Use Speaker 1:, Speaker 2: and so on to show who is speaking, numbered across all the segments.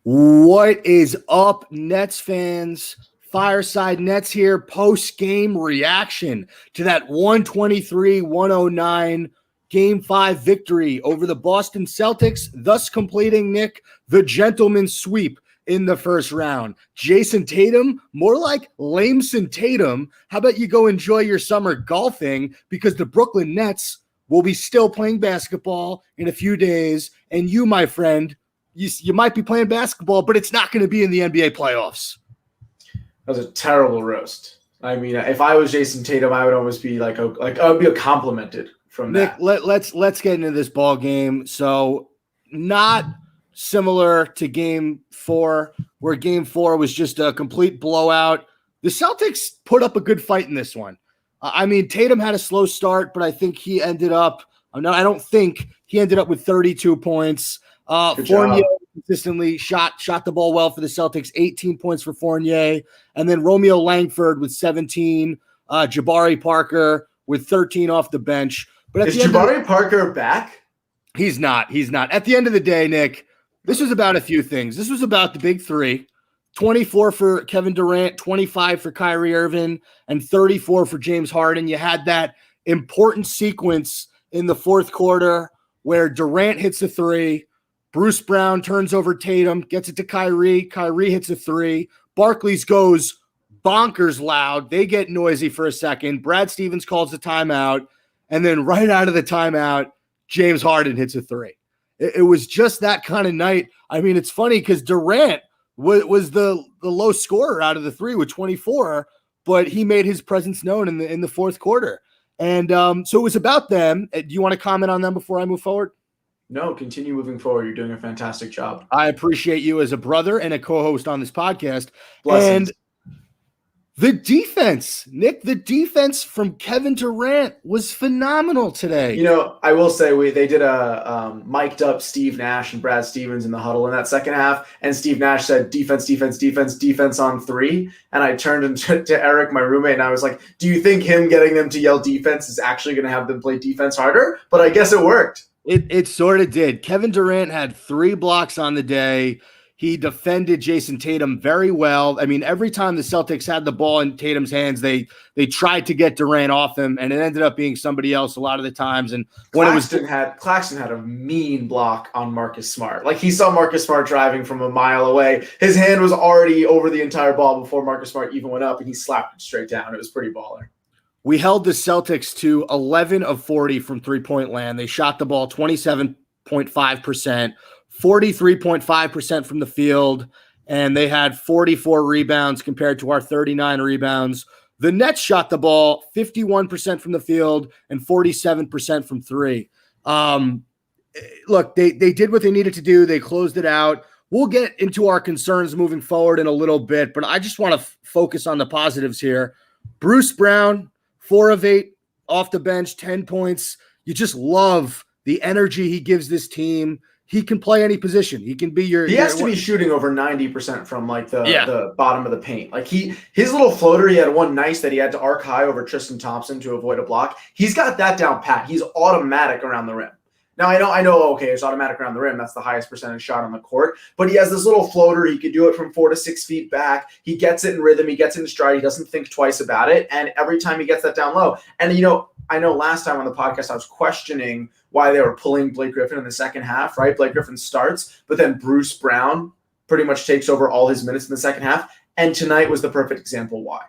Speaker 1: What is up, Nets fans? Fireside Nets here, post-game reaction to that 123-109 Game 5 victory over the Boston Celtics, thus completing, Nick, the gentleman's sweep in the first round. Jason Tatum, more like Lameson Tatum. How about you go enjoy your summer golfing, because the Brooklyn Nets will be still playing basketball in a few days, and you, my friend, you might be playing basketball, but it's not going to be in the NBA playoffs.
Speaker 2: That was a terrible roast. I mean, if I was Jason Tatum, I would almost be I would be complimented from
Speaker 1: Nick,
Speaker 2: that.
Speaker 1: Let's get into this ball game. So, not similar to Game 4, where Game 4 was just a complete blowout. The Celtics put up a good fight in this one. I mean, Tatum had a slow start, but I think he ended up. I don't think he ended up with 32 points. Fournier consistently shot the ball well for the Celtics, 18 points for Fournier. And then Romeo Langford with 17, Jabari Parker with 13 off the bench. But
Speaker 2: is Jabari Parker back?
Speaker 1: He's not. At the end of the day, Nick, this was about a few things. This was about the big three: 24 for Kevin Durant, 25 for Kyrie Irving, and 34 for James Harden. You had that important sequence in the fourth quarter where Durant hits a three, Bruce Brown turns over Tatum, gets it to Kyrie. Kyrie hits a three. Barkley's goes bonkers loud. They get noisy for a second. Brad Stevens calls the timeout. And then right out of the timeout, James Harden hits a three. It was just that kind of night. I mean, it's funny because Durant was the low scorer out of the three with 24, but he made his presence known in the fourth quarter. And so it was about them. Do you want to comment on them before I move forward?
Speaker 2: No, continue moving forward. You're doing a fantastic job.
Speaker 1: I appreciate you as a brother and a co-host on this podcast.
Speaker 2: Blessings.
Speaker 1: And the defense, Nick, the defense from Kevin Durant was phenomenal today.
Speaker 2: You know, I will say they did a mic'd up Steve Nash and Brad Stevens in the huddle in that second half, and Steve Nash said defense on three. And I turned to Eric, my roommate, and I was like, do you think him getting them to yell defense is actually going to have them play defense harder? But I guess it worked.
Speaker 1: It sort of did. Kevin Durant had 3 blocks on the day. He defended Jason Tatum very well. I mean, every time the Celtics had the ball in Tatum's hands, they tried to get Durant off him, and it ended up being somebody else a lot of the times. And when
Speaker 2: Claxton had a mean block on Marcus Smart. Like, he saw Marcus Smart driving from a mile away. His hand was already over the entire ball before Marcus Smart even went up, and he slapped it straight down. It was pretty baller.
Speaker 1: We held the Celtics to 11 of 40 from three-point land. They shot the ball 27.5%, 43.5% from the field, and they had 44 rebounds compared to our 39 rebounds. The Nets shot the ball 51% from the field and 47% from three. Look, they did what they needed to do. They closed it out. We'll get into our concerns moving forward in a little bit, but I just want to focus on the positives here. Bruce Brown, 4 of 8 off the bench, 10 points. You just love the energy he gives this team. He can play any position. He can be
Speaker 2: He has to be shooting over 90% from the bottom of the paint. Like his little floater, he had one nice that he had to arc high over Tristan Thompson to avoid a block. He's got that down pat. He's automatic around the rim. Now, I know, okay, it's automatic around the rim. That's the highest percentage shot on the court. But he has this little floater. He could do it from 4 to 6 feet back. He gets it in rhythm. He gets it in stride. He doesn't think twice about it. And every time he gets that down low. And, I know last time on the podcast I was questioning why they were pulling Blake Griffin in the second half, right? Blake Griffin starts, but then Bruce Brown pretty much takes over all his minutes in the second half. And tonight was the perfect example why.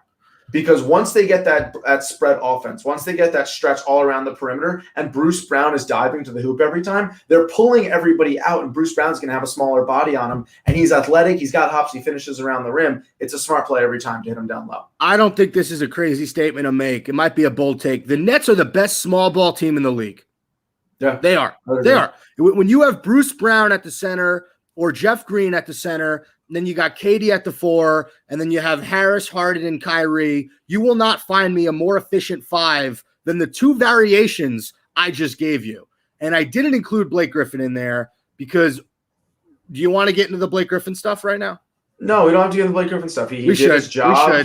Speaker 2: Because once they get that spread offense, once they get that stretch all around the perimeter, and Bruce Brown is diving to the hoop every time, they're pulling everybody out, and Bruce Brown's going to have a smaller body on him, and he's athletic, he's got hops, he finishes around the rim. It's a smart play every time to hit him down low.
Speaker 1: I don't think this is a crazy statement to make. It might be a bold take. The Nets are the best small ball team in the league.
Speaker 2: Yeah,
Speaker 1: they are. They are. When you have Bruce Brown at the center or Jeff Green at the center, then you got Katie at the 4, and then you have Harris, Harden, and Kyrie. You will not find me a more efficient 5 than the 2 variations I just gave you. And I didn't include Blake Griffin in there because do you want to get into the Blake Griffin stuff right now?
Speaker 2: No, we don't have to get into the Blake Griffin stuff. He did his job.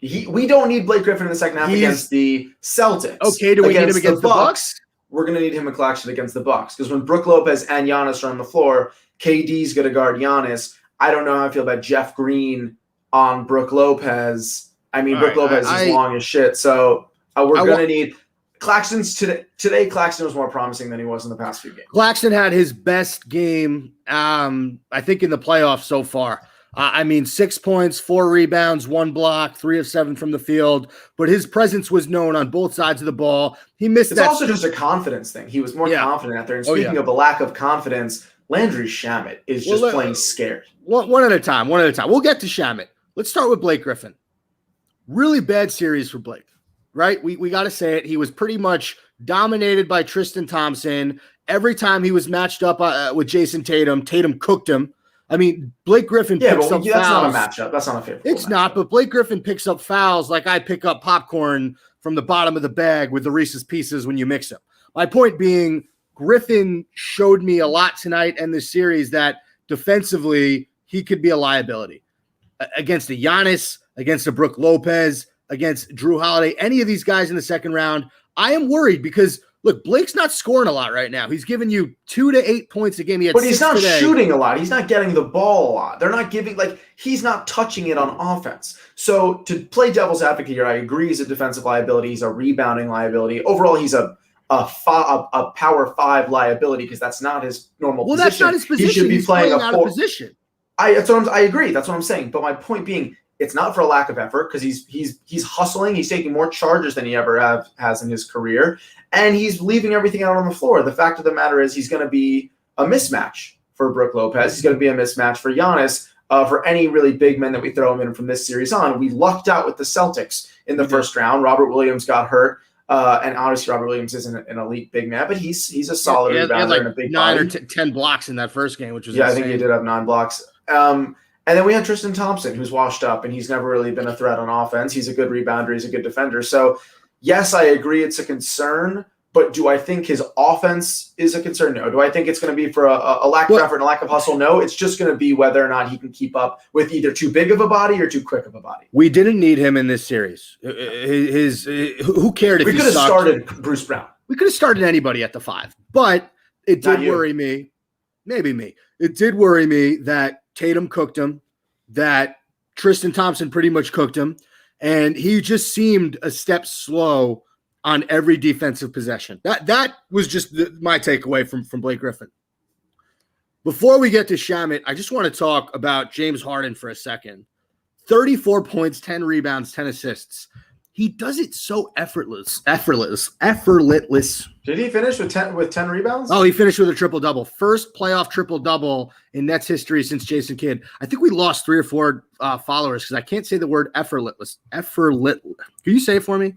Speaker 2: We don't need Blake Griffin in the second half against the Celtics.
Speaker 1: Okay, do we need him against the Bucks?
Speaker 2: we're going to need him and Claxton against the Bucks, because when Brook Lopez and Giannis are on the floor, KD's going to guard Giannis. I don't know how I feel about Jeff Green on Brook Lopez. I mean, Brook Lopez is long as shit, so we're going to need Claxton's today. Claxton was more promising than he was in the past few games.
Speaker 1: Claxton had his best game, I think, in the playoffs so far. 6 points, 4 rebounds, 1 block, 3 of 7 from the field. But his presence was known on both sides of the ball. He missed
Speaker 2: It's also just a confidence thing. He was more confident out there. And speaking of a lack of confidence, Landry Shamet is just playing scared.
Speaker 1: One at a time. We'll get to Shamet. Let's start with Blake Griffin. Really bad series for Blake, right? We got to say it. He was pretty much dominated by Tristan Thompson. Every time he was matched up with Jason Tatum, Tatum cooked him. I mean, Blake Griffin picks up fouls.
Speaker 2: That's not a matchup. That's not a favorable
Speaker 1: It's not, but Blake Griffin picks up fouls like I pick up popcorn from the bottom of the bag with the Reese's Pieces when you mix them. My point being, Griffin showed me a lot tonight and this series that defensively he could be a liability. Against a Giannis, against a Brook Lopez, against Drew Holiday, any of these guys in the second round, I am worried because – look, Blake's not scoring a lot right now. He's giving you 2 to 8 points a game.
Speaker 2: But he's not shooting a lot. He's not getting the ball a lot. They're not giving he's not touching it on offense. So to play devil's advocate here, I agree he's a defensive liability. He's a rebounding liability. Overall, he's a power 5 liability because that's not his normal position.
Speaker 1: Well, that's not his position.
Speaker 2: He should be playing
Speaker 1: out of position.
Speaker 2: I agree. That's what I'm saying. But my point being, it's not for a lack of effort because he's hustling. He's taking more charges than he ever has in his career, and he's leaving everything out on the floor. The fact of the matter is he's going to be a mismatch for Brook Lopez. He's going to be a mismatch for Giannis. For any really big men that we throw him in from this series on. We lucked out with the Celtics in the first round. Robert Williams got hurt, and obviously Robert Williams isn't an elite big man, but he's a solid rebounder and a big
Speaker 1: 9
Speaker 2: body.
Speaker 1: or 10 blocks in that first game, which was
Speaker 2: insane. I think he did have 9 blocks. And then we had Tristan Thompson, who's washed up, and he's never really been a threat on offense. He's a good rebounder. He's a good defender. So, yes, I agree it's a concern, but do I think his offense is a concern? No. Do I think it's going to be for a lack of effort and a lack of hustle? No. It's just going to be whether or not he can keep up with either too big of a body or too quick of a body.
Speaker 1: We didn't need him in this series. Who cared if
Speaker 2: we
Speaker 1: he
Speaker 2: could have
Speaker 1: sucked?
Speaker 2: started Bruce Brown.
Speaker 1: We could have started anybody at the 5, but it did worry me. Maybe me. It did worry me that Tatum cooked him, that Tristan Thompson pretty much cooked him, and he just seemed a step slow on every defensive possession. That was just my takeaway from Blake Griffin. Before we get to Shamet, I just want to talk about James Harden for a second. 34 points, 10 rebounds, 10 assists. He does it so effortless.
Speaker 2: Did he finish with 10 rebounds?
Speaker 1: Oh, he finished with a triple-double. First playoff triple-double in Nets history since Jason Kidd. I think we lost 3 or 4 followers because I can't say the word effortless. Can you say it for me?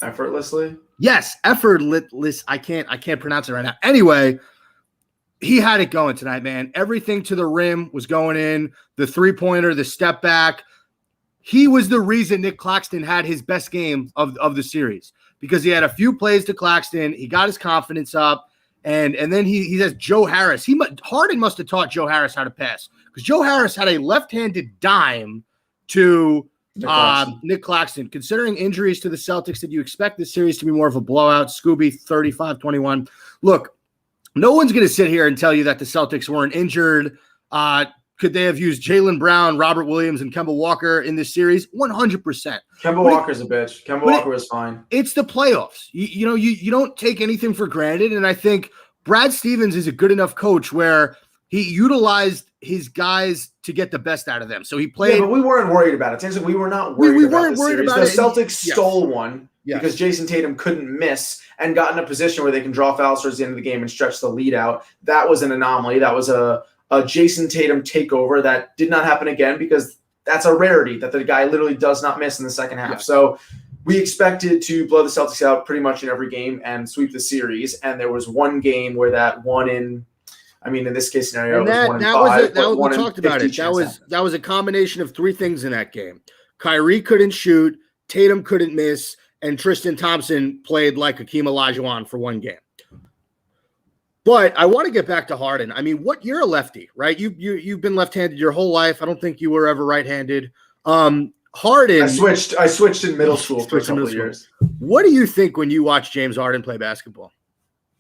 Speaker 2: Effortlessly?
Speaker 1: Yes, effortless. I can't pronounce it right now. Anyway, he had it going tonight, man. Everything to the rim was going in. The three-pointer, the step back. He was the reason Nick Claxton had his best game of the series because he had a few plays to Claxton. He got his confidence up, and then he has Joe Harris. Harden must have taught Joe Harris how to pass because Joe Harris had a left-handed dime to Nick Claxton. Considering injuries to the Celtics, did you expect this series to be more of a blowout? Scooby, 35-21. Look, no one's going to sit here and tell you that the Celtics weren't injured. Could they have used Jaylen Brown, Robert Williams, and Kemba Walker in this series? 100%.
Speaker 2: Kemba Walker's a bitch. Kemba Walker was fine.
Speaker 1: It's the playoffs. You don't take anything for granted, and I think Brad Stevens is a good enough coach where he utilized his guys to get the best out of them. So he played.
Speaker 2: Yeah, but we weren't worried about it. It seems like we were not worried about this series. The Celtics stole one because Jason Tatum couldn't miss and got in a position where they can draw fouls towards the end of the game and stretch the lead out. That was an anomaly. That was a Jason Tatum takeover that did not happen again because that's a rarity that the guy literally does not miss in the second half. Yeah. So we expected to blow the Celtics out pretty much in every game and sweep the series. And there was one game where that in this case scenario, it was 1 in 5.
Speaker 1: We talked about it. That was a combination of 3 things in that game. Kyrie couldn't shoot, Tatum couldn't miss, and Tristan Thompson played like Hakeem Olajuwon for one game. But I want to get back to Harden. I mean, you're a lefty, right? You've been left-handed your whole life. I don't think you were ever right-handed. Harden.
Speaker 2: I switched in middle school for a couple of years.
Speaker 1: What do you think when you watch James Harden play basketball?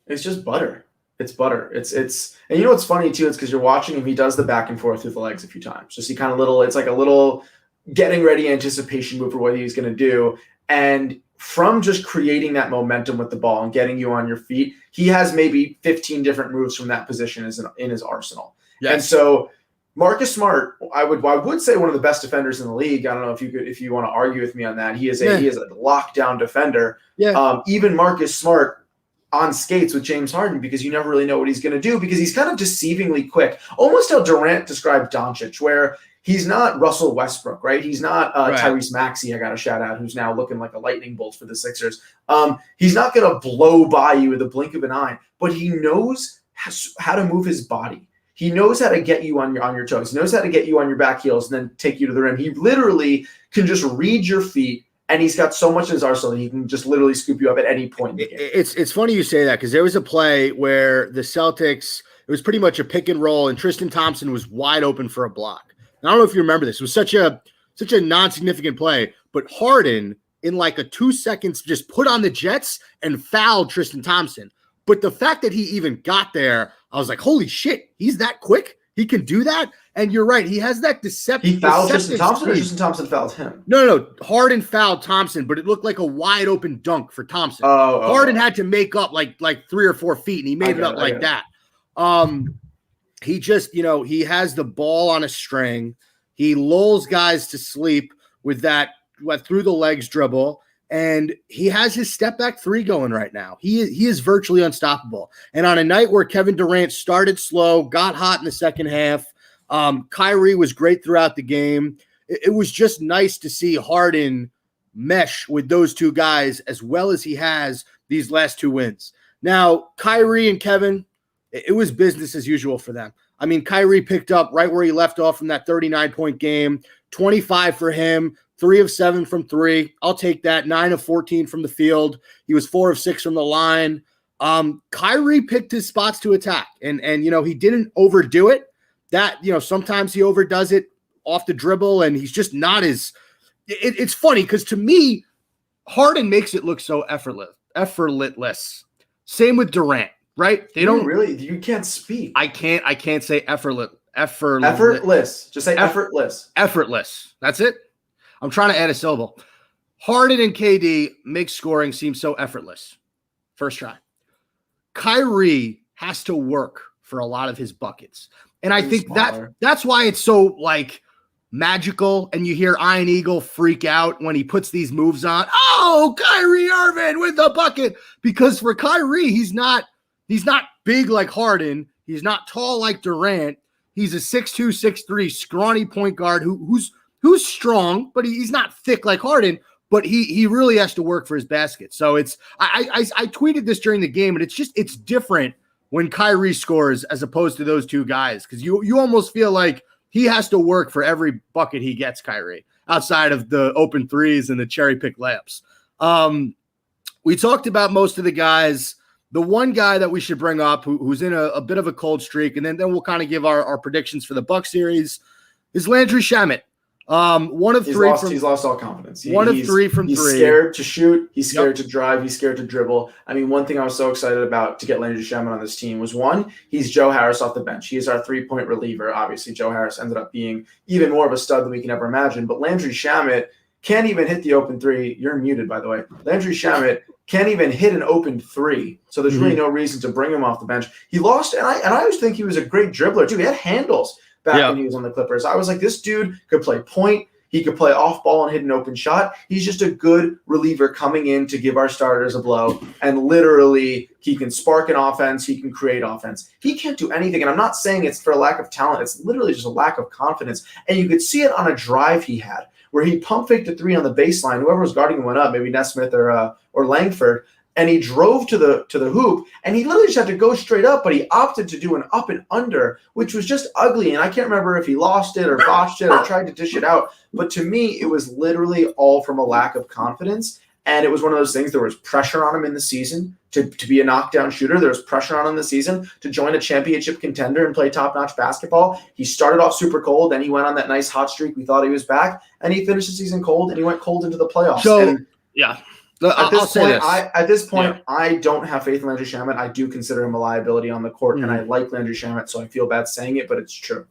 Speaker 2: It's just butter. It's butter. It's and you know what's funny too? It's because you're watching him. He does the back and forth with the legs a few times. Just he kind of it's like a little getting ready anticipation move for what he's going to do. And from just creating that momentum with the ball and getting you on your feet, he has maybe 15 different moves from that position in his arsenal. Yes. And so Marcus Smart, I would say one of the best defenders in the league. I don't know if you want to argue with me on that. He is a lockdown defender. Yeah. Even Marcus Smart on skates with James Harden, because you never really know what he's going to do, because he's kind of deceivingly quick, almost how Durant described Doncic, where he's not Russell Westbrook, right? He's not Tyrese Maxey, I got to shout out, who's now looking like a lightning bolt for the Sixers. He's not going to blow by you with a blink of an eye, but he knows how to move his body. He knows how to get you on your toes. He knows how to get you on your back heels and then take you to the rim. He literally can just read your feet, and he's got so much in his arsenal, he can just literally scoop you up at any point in the game.
Speaker 1: It's funny you say that, because there was a play where the Celtics, it was pretty much a pick and roll, and Tristan Thompson was wide open for a block. And I don't know if you remember this. It was such a non-significant play, but Harden, in like a 2 seconds, just put on the Jets and fouled Tristan Thompson. But the fact that he even got there, I was like, holy shit, he's that quick? He can do that? And you're right. He has that deceptive.
Speaker 2: He fouled Tristan Thompson, or Tristan Thompson fouled him?
Speaker 1: No. Harden fouled Thompson, but it looked like a wide open dunk for Thompson. Harden had to make up like 3 or 4 feet, and he made it up like that. He just, he has the ball on a string. He lulls guys to sleep with that through the legs dribble. And he has his step back three going right now. He is virtually unstoppable. And on a night where Kevin Durant started slow, got hot in the second half, Kyrie was great throughout the game. It was just nice to see Harden mesh with those two guys as well as he has these last 2 wins. Now, Kyrie and Kevin, it was business as usual for them. I mean, Kyrie picked up right where he left off from that 39-point game, 25 for him, 3 of 7 from 3. I'll take that. 9 of 14 from the field. He was 4 of 6 from the line. Kyrie picked his spots to attack, and he didn't overdo it. That, sometimes he overdoes it off the dribble, and he's just not as it's funny because to me, Harden makes it look so effortless. Same with Durant, right? They don't
Speaker 2: really, you can't speak.
Speaker 1: I can't say effortless.
Speaker 2: Just say effortless.
Speaker 1: Effortless. That's it. I'm trying to add a syllable. Harden and KD make scoring seem so effortless. First try. Kyrie has to work for a lot of his buckets. And I think that's why it's so magical. And you hear Iron Eagle freak out when he puts these moves on. Oh, Kyrie Irving with the bucket. Because for Kyrie, he's not big like Harden. He's not tall like Durant. He's a 6'2", 6'3", scrawny point guard who's strong, but he's not thick like Harden, but he really has to work for his basket. So I tweeted this during the game, and it's different when Kyrie scores as opposed to those two guys, because you almost feel like he has to work for every bucket he gets, Kyrie, outside of the open threes and the cherry pick layups. We talked about most of the guys. The one guy that we should bring up who's in a bit of a cold streak, and then we'll kind of give our predictions for the Bucks series, is Landry Shamet.
Speaker 2: He's lost all confidence.
Speaker 1: One of 3 from 3.
Speaker 2: He's scared to shoot. He's scared to drive. He's scared to dribble. I mean, one thing I was so excited about to get Landry Shamet on this team was, one, he's Joe Harris off the bench. He is our 3-point reliever. Obviously, Joe Harris ended up being even more of a stud than we can ever imagine. But Landry Shamet can't even hit the open 3. You're muted, by the way. Landry Shamet can't even hit an open 3. So there's really no reason to bring him off the bench. He lost, and I always think he was a great dribbler too. He had handles back when he was on the Clippers. I was like, this dude could play point. He could play off ball and hit an open shot. He's just a good reliever coming in to give our starters a blow. And literally, he can spark an offense. He can create offense. He can't do anything. And I'm not saying it's for a lack of talent. It's literally just a lack of confidence. And you could see it on a drive he had where he pump faked a 3 on the baseline. Whoever was guarding him went up, maybe Nesmith or Langford. And he drove to the hoop, and he literally just had to go straight up, but he opted to do an up and under, which was just ugly. And I can't remember if he lost it or botched it or tried to dish it out. But to me, it was literally all from a lack of confidence. And it was one of those things, there was pressure on him in the season to be a knockdown shooter. There was pressure on him this season to join a championship contender and play top-notch basketball. He started off super cold, then he went on that nice hot streak. We thought he was back, and he finished the season cold, and he went cold into the playoffs.
Speaker 1: So,
Speaker 2: At this point, I don't have faith in Landry Shamet. I do consider him a liability on the court, and I like Landry Shamet, so I feel bad saying it, but it's true.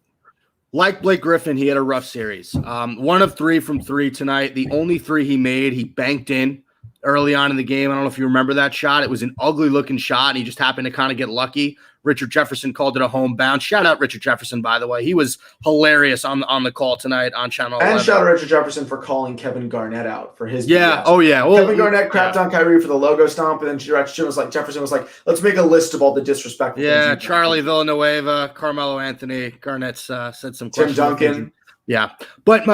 Speaker 1: Like Blake Griffin, he had a rough series. 1 of 3 from 3 tonight. The only 3 he made, he banked in early on in the game. I don't know if you remember that shot. It was an ugly-looking shot, and he just happened to kind of get lucky. Richard Jefferson called it a home bounce. Shout out Richard Jefferson, by the way. He was hilarious on the call tonight on Channel 11.
Speaker 2: And shout out Richard Jefferson for calling Kevin Garnett out for his
Speaker 1: BS. Well,
Speaker 2: Kevin Garnett crapped on Kyrie for the logo stomp, and then Jefferson was like, let's make a list of all the disrespectful things.
Speaker 1: Charlie Villanueva, Carmelo Anthony, Garnett's said some
Speaker 2: Tim Duncan.
Speaker 1: Yeah. But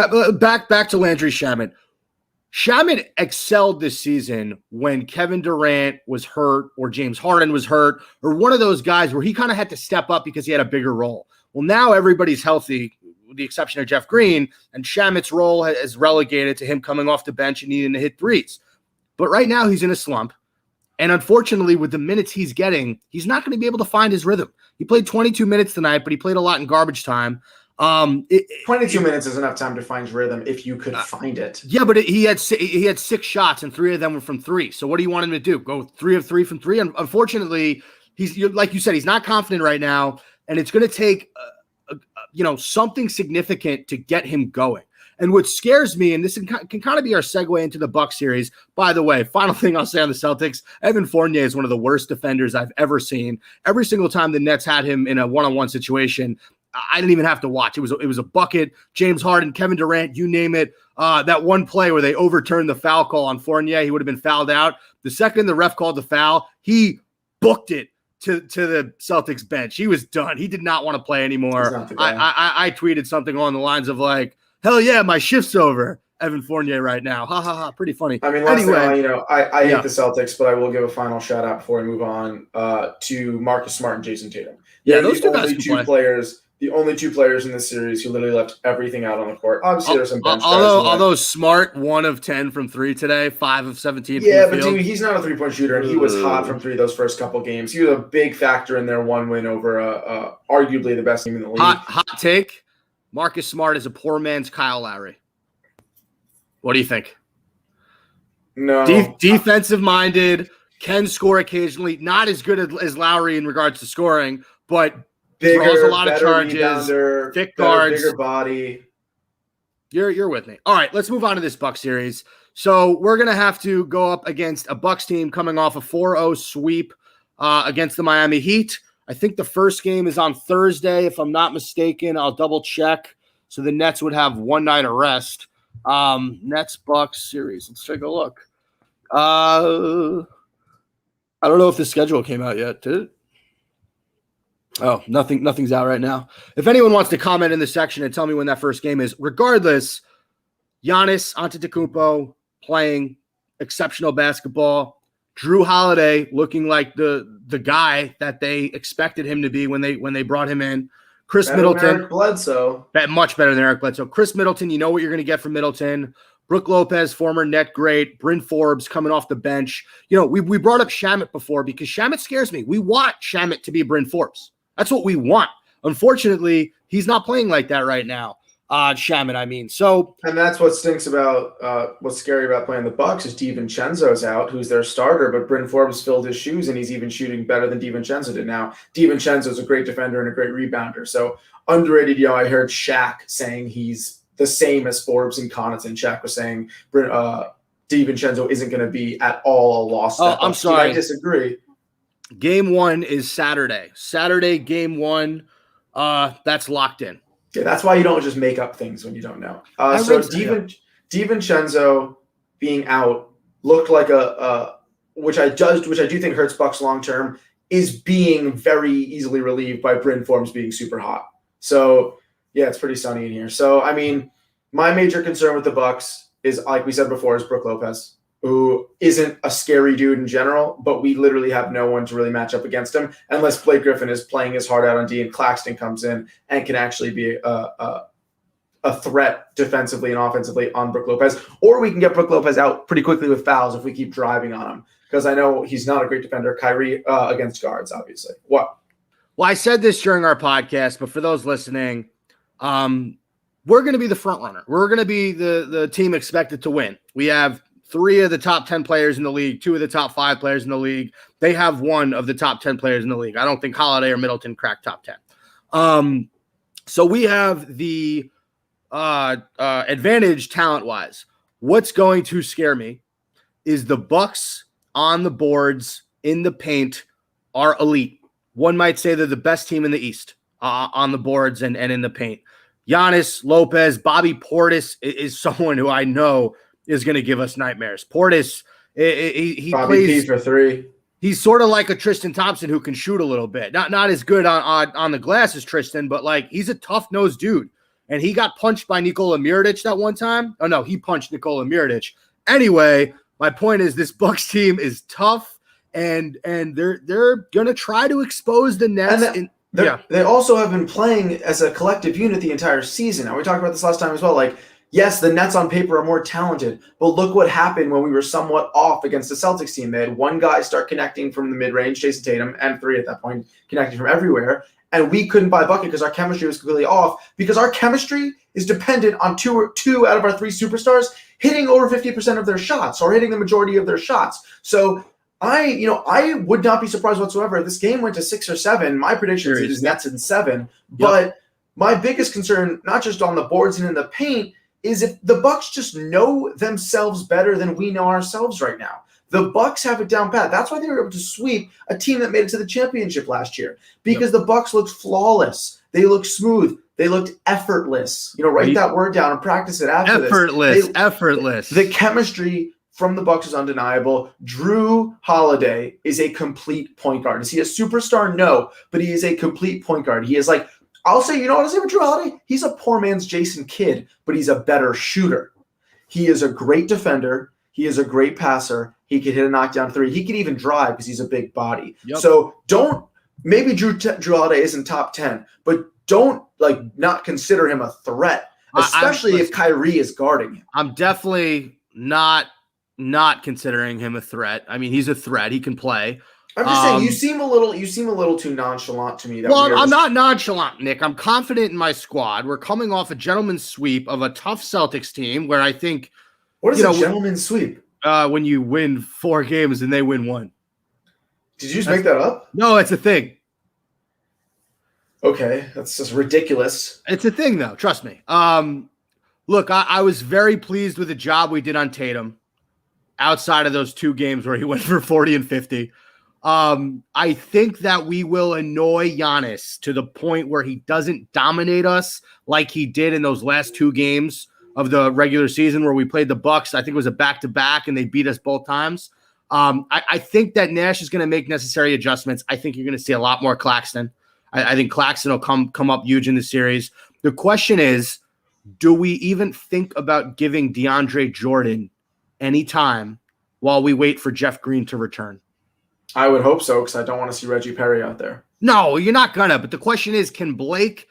Speaker 1: back to Landry Shamet. Shamet excelled this season when Kevin Durant was hurt or James Harden was hurt or one of those guys where he kind of had to step up because he had a bigger role. Well, now everybody's healthy with the exception of Jeff Green, and Shamet's role is relegated to him coming off the bench and needing to hit threes. But right now he's in a slump. And unfortunately, with the minutes he's getting, he's not going to be able to find his rhythm. He played 22 minutes tonight, but he played a lot in garbage time.
Speaker 2: 22 minutes is enough time to find rhythm if you could find it.
Speaker 1: Yeah, but he had 6 shots and 3 of them were from 3. So what do you want him to do? Go 3 of 3 from 3? And unfortunately, like you said, he's not confident right now, and it's going to take something significant to get him going. And what scares me, and this can kind of be our segue into the Bucks series. By the way, final thing I'll say on the Celtics: Evan Fournier is one of the worst defenders I've ever seen. Every single time the Nets had him in a one-on-one situation, I didn't even have to watch. It was a bucket. James Harden, Kevin Durant, you name it. That one play where they overturned the foul call on Fournier, he would have been fouled out. The second the ref called the foul, he booked it to the Celtics bench. He was done. He did not want to play anymore. I tweeted something along the lines of like, "Hell yeah, my shift's over." Evan Fournier right now. Ha ha ha. Pretty funny.
Speaker 2: I mean, anyway, I hate the Celtics, but I will give a final shout out before we move on to Marcus Smart and Jason Tatum.
Speaker 1: Yeah, those two guys can play.
Speaker 2: The only 2 players in this series who literally left everything out on the court. Obviously, there's some bench guys.
Speaker 1: Although Smart 1 of 10 from 3 today, 5 of 17.
Speaker 2: Yeah, but dude, he's not a 3-point shooter, and he was hot from 3 those first couple games. He was a big factor in their 1 win over arguably the best team in the league.
Speaker 1: Hot take: Marcus Smart is a poor man's Kyle Lowry. What do you think?
Speaker 2: No,
Speaker 1: defensive minded, can score occasionally. Not as good as Lowry in regards to scoring, but throws a lot of charges, thick guards,
Speaker 2: bigger body.
Speaker 1: You're with me. All right, let's move on to this Bucks series. So we're gonna have to go up against a Bucks team coming off a 4-0 sweep against the Miami Heat. I think the first game is on Thursday, if I'm not mistaken. I'll double check. So the Nets would have 1 night of rest. Nets Bucks series. Let's take a look. I don't know if the schedule came out yet. Did it? Oh, nothing's out right now. If anyone wants to comment in the section and tell me when that first game is, regardless, Giannis Antetokounmpo playing exceptional basketball. Drew Holiday looking like the guy that they expected him to be when they brought him in. Chris Middleton.
Speaker 2: Eric Bledsoe.
Speaker 1: Much better than Eric Bledsoe. Chris Middleton, you know what you're going to get from Middleton. Brook Lopez, former net great. Bryn Forbes coming off the bench. We brought up Shamet before because Shamet scares me. We want Shamet to be Bryn Forbes. That's what we want. Unfortunately, he's not playing like that right now. Shamet, I mean. So,
Speaker 2: and that's what stinks about what's scary about playing the Bucks is DiVincenzo's out, who's their starter, but Bryn Forbes filled his shoes and he's even shooting better than DiVincenzo did now. DiVincenzo's a great defender and a great rebounder. So underrated, I heard Shaq saying he's the same as Forbes and Connaughton. Shaq was saying DiVincenzo isn't going to be at all a loss.
Speaker 1: I'm sorry.
Speaker 2: I disagree.
Speaker 1: Game 1 is Saturday. Saturday, game 1. That's locked in.
Speaker 2: Yeah, that's why you don't just make up things when you don't know. So DiVincenzo being out looked like which I do think hurts Bucks long term, is being very easily relieved by Bryn Forbes being super hot. So yeah, it's pretty sunny in here. So I mean, my major concern with the Bucks is, like we said before, is Brook Lopez, who isn't a scary dude in general, but we literally have no one to really match up against him unless Blake Griffin is playing his heart out on D and Claxton comes in and can actually be a threat defensively and offensively on Brook Lopez. Or we can get Brook Lopez out pretty quickly with fouls if we keep driving on him, because I know he's not a great defender. Kyrie against guards, obviously. What?
Speaker 1: Well, I said this during our podcast, but for those listening, we're going to be the front runner. We're going to be the team expected to win. We have 3 of the top 10 players in the league, 2 of the top 5 players in the league. They have 1 of the top 10 players in the league. I don't think Holiday or Middleton crack top 10. So we have the advantage talent-wise. What's going to scare me is the Bucks on the boards in the paint are elite. One might say they're the best team in the East on the boards and in the paint. Giannis, Lopez, Bobby Portis is someone who I know is going to give us nightmares. Portis, he
Speaker 2: Bobby
Speaker 1: plays
Speaker 2: P for 3.
Speaker 1: He's sort of like a Tristan Thompson who can shoot a little bit. Not as good on the glass as Tristan, but like he's a tough-nosed dude. And he got punched by Nikola Mirotic that one time. Oh, no, he punched Nikola Mirotic. Anyway, my point is this Bucks team is tough, and they're going to try to expose the Nets.
Speaker 2: They also have been playing as a collective unit the entire season. Now, we talked about this last time as well. Like, yes, the Nets on paper are more talented, but look what happened when we were somewhat off against the Celtics team. They had one guy start connecting from the mid-range, Jason Tatum, and 3 at that point, connecting from everywhere. And we couldn't buy a bucket because our chemistry was completely off, because our chemistry is dependent on two out of our 3 superstars hitting over 50% of their shots or hitting the majority of their shots. So I would not be surprised whatsoever if this game went to 6 or 7. My prediction is Nets in 7. But my biggest concern, not just on the boards and in the paint, is if the Bucks just know themselves better than we know ourselves right now. The Bucks have it down pat. That's why they were able to sweep a team that made it to the championship last year, because the Bucks looked flawless. They looked smooth. They looked effortless. Write that word down and practice it after this.
Speaker 1: Effortless.
Speaker 2: The chemistry from the Bucks is undeniable. Drew Holiday is a complete point guard. Is he a superstar? No, but he is a complete point guard. He is like, I'll say with Drew Holiday? He's a poor man's Jason Kidd, but he's a better shooter. He is a great defender. He is a great passer. He can hit a knockdown 3. He can even drive because he's a big body. Yep. So maybe Drew Holiday isn't top 10, but don't not consider him a threat, especially if Kyrie is guarding him.
Speaker 1: I'm definitely not considering him a threat. I mean, he's a threat. He can play.
Speaker 2: I'm just saying, you seem a little too nonchalant to me.
Speaker 1: I'm not nonchalant, Nick. I'm confident in my squad. We're coming off a gentleman's sweep of a tough Celtics team where I think.
Speaker 2: What is a gentleman's sweep?
Speaker 1: When you win 4 games and they win 1.
Speaker 2: Did you just make that up?
Speaker 1: No, it's a thing.
Speaker 2: Okay, that's just ridiculous.
Speaker 1: It's a thing, though. Trust me. Look, I was very pleased with the job we did on Tatum outside of those 2 games where he went for 40 and 50. I think that we will annoy Giannis to the point where he doesn't dominate us like he did in those last 2 games of the regular season where we played the Bucks. I think it was a back-to-back, and they beat us both times. I think that Nash is going to make necessary adjustments. I think you're going to see a lot more Claxton. I think Claxton will come up huge in the series. The question is, do we even think about giving DeAndre Jordan any time while we wait for Jeff Green to return?
Speaker 2: I would hope so, because I don't want to see Reggie Perry out there.
Speaker 1: No, you're not gonna. But the question is, can Blake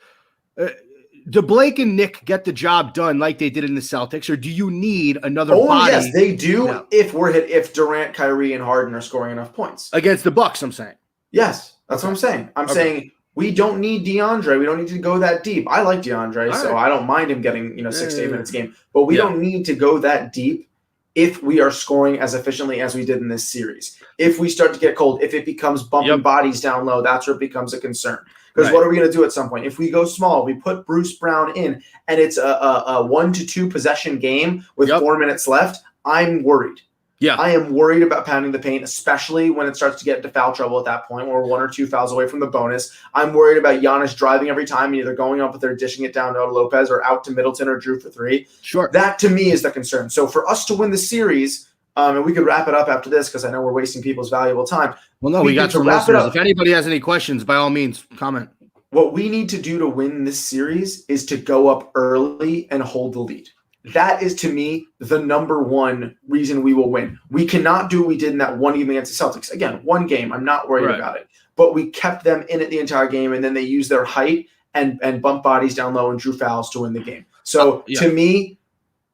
Speaker 1: do Blake and Nick get the job done like they did in the Celtics, or do you need another body?
Speaker 2: Yes, they do. If Durant, Kyrie, and Harden are scoring enough points
Speaker 1: against the Bucks, I'm saying.
Speaker 2: Yes, that's what I'm saying. I'm saying we don't need DeAndre. We don't need to go that deep. I like DeAndre, so I don't mind him getting 6 to 8 minutes a game. But we don't need to go that deep if we are scoring as efficiently as we did in this series. If we start to get cold, if it becomes bumping bodies down low, that's where it becomes a concern. Because what are we going to do at some point? If we go small, we put Bruce Brown in, and it's a 1 to 2 possession game with 4 minutes left, I'm worried.
Speaker 1: Yeah,
Speaker 2: I am worried about pounding the paint, especially when it starts to get into foul trouble at that point, where we're 1 or 2 fouls away from the bonus. I'm worried about Giannis driving every time, either going up with or dishing it down to Lopez or out to Middleton or Drew for 3.
Speaker 1: Sure.
Speaker 2: That, to me, is the concern. So for us to win the series, and we could wrap it up after this because I know we're wasting people's valuable time.
Speaker 1: Well, no, we got some listeners. If anybody has any questions, by all means, comment.
Speaker 2: What we need to do to win this series is to go up early and hold the lead. That is, to me, the number one reason we will win. We cannot do what we did in that one game against the Celtics. Again, 1 game. I'm not worried about it. But we kept them in it the entire game, and then they used their height and bump bodies down low and drew fouls to win the game. So, to me,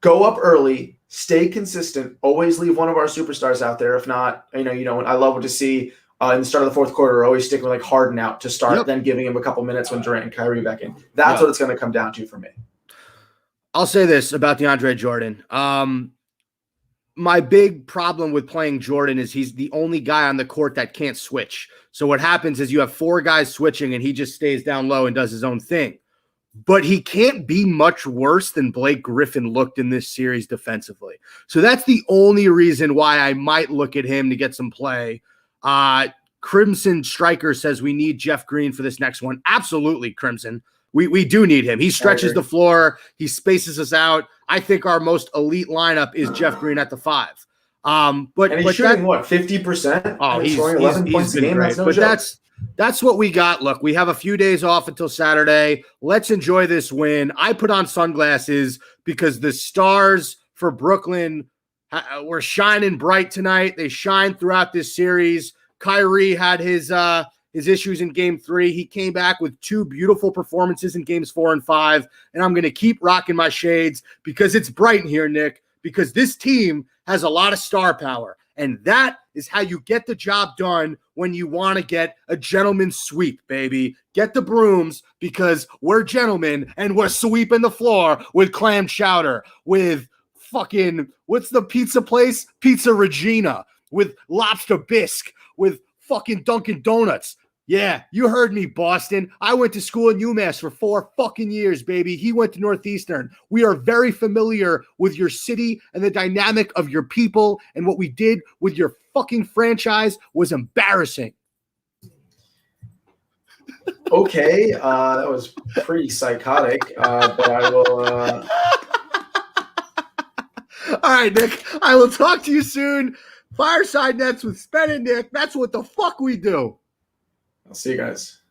Speaker 2: go up early, stay consistent, always leave one of our superstars out there. If not, I love to see in the start of the 4th quarter, always stick with Harden out to start, then giving him a couple minutes when Durant and Kyrie back in. That's what it's going to come down to for me.
Speaker 1: I'll say this about DeAndre Jordan. my big problem with playing Jordan is he's the only guy on the court that can't switch. So what happens is you have 4 guys switching and he just stays down low and does his own thing. But he can't be much worse than Blake Griffin looked in this series defensively. So that's the only reason why I might look at him to get some play. Crimson Striker says we need Jeff Green for this next one. Absolutely, Crimson. We do need him. He stretches the floor. He spaces us out. I think our most elite lineup is Jeff Green at the 5. But
Speaker 2: he's shooting 50%.
Speaker 1: Oh,
Speaker 2: he's scoring 11 points a game.
Speaker 1: Great. That's what we got. Look, we have a few days off until Saturday. Let's enjoy this win. I put on sunglasses because the stars for Brooklyn were shining bright tonight. They shine throughout this series. Kyrie had his issues in game 3. He came back with 2 beautiful performances in games 4 and 5. And I'm going to keep rocking my shades because it's bright in here, Nick, because this team has a lot of star power. And that is how you get the job done when you want to get a gentleman's sweep, baby. Get the brooms because we're gentlemen and we're sweeping the floor with clam chowder, with fucking, what's the pizza place? Pizza Regina, with lobster bisque, with fucking Dunkin' Donuts. Yeah, you heard me, Boston. I went to school in UMass for 4 fucking years, baby. He went to Northeastern. We are very familiar with your city and the dynamic of your people, and what we did with your fucking franchise was embarrassing.
Speaker 2: Okay, that was pretty psychotic, but I will...
Speaker 1: All right, Nick, I will talk to you soon. Fireside Nets with Spen and Nick. That's what the fuck we do.
Speaker 2: I'll see you guys.